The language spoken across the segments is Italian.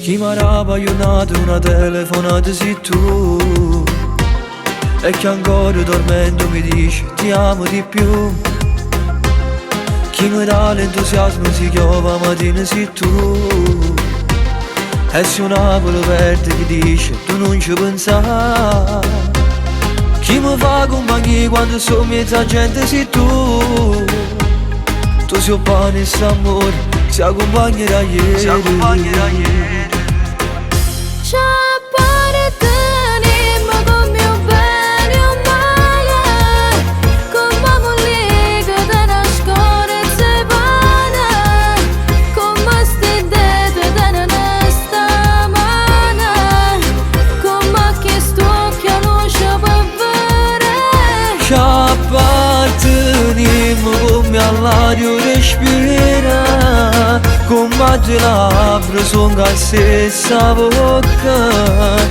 Chi mi ha baionato una telefonata sei tu, e che ancora dormendo mi dice ti amo di più. Chi mi dà l'entusiasmo si chiama mattina sei tu, e se un apolo verde che dice tu non ci pensare. Chi mi fa compagnia quando sono mezza gente sei tu, tu sei un pane e s'amore, si accompagnerà ieri. Ci apparteniamo come un bene o un male, come un ligo da nascondere e vana, come sti dedo da non stamana, come che sto occhio non ci può vedere. Ci apparteniamo come all'aria respira, come le labbra sono la stessa bocca,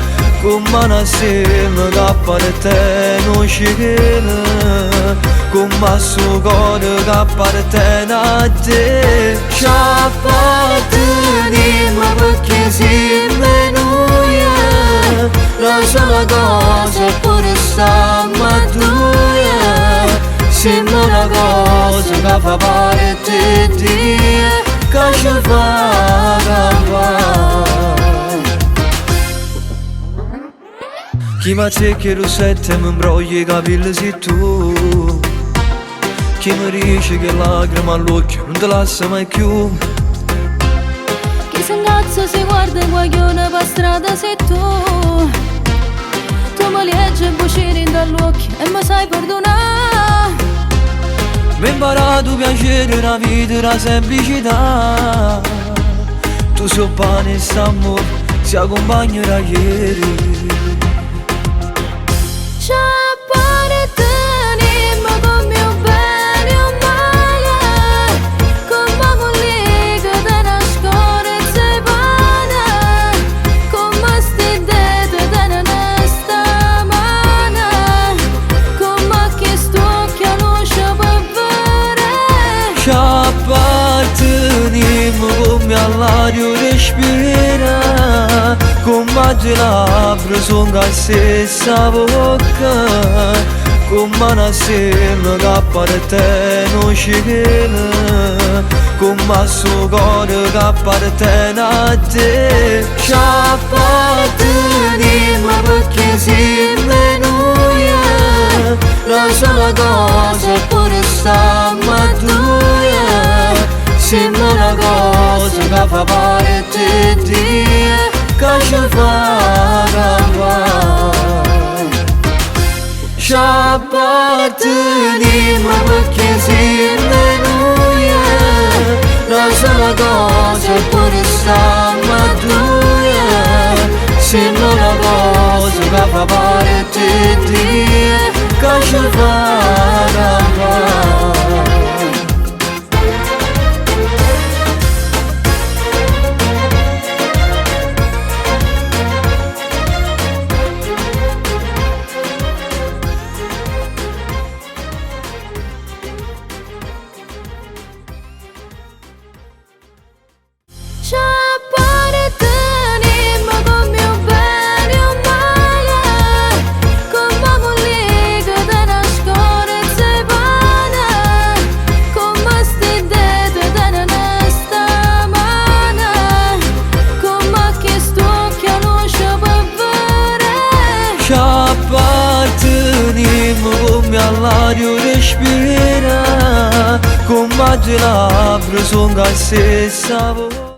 come una sema che appartiene cielo, come suo cuore che appartiene a te. Ci apparteniamo perché siamo noi, la sola cosa è pure stiamo a due, siamo una cosa che fa parte di te, che ci fa campare. Chi mi azzecca il rossetto e mi imbroglia i capelli sei tu, chi mi dice che lacrima all'occhio non ti lascia mai più. Chi si ingazza si guarda in guaglione per strada sei tu, tu mi leggi e bucini dall'occhio e mi sai perdonare. Mi ho imparato piacere una vita, una semplicità, tu sei un pane e s'amore, si accompagnerà ieri. Ci apparteniamo come un bene o un male, come un ligo da nascondere e vana, come sti dedo da non stamana, come che sto occhio non ci può vedere. Ci apparteniamo come all'aria respira, come le labbra sono la stessa bocca, come una sema che appartiene cielo, come suo cuore che appartiene a te. Ci apparteniamo perché siamo noi, la sola cosa è pure stiamo a due, siamo una cosa che fa parte di te, che ci fa campare. Ci apparteniamo perché siamo noi, la sola cosa è pure stiamo a due, siamo una cosa che fa parte di te, che ci fa campare. Ci apparteniamo come un bene o un male, come un ligo da nascondere e vana, come sti dedo da non stamana, come che sto occhio non ci può vedere. Ci apparteniamo come all'aria respira, come le labbra sono la stessa voce.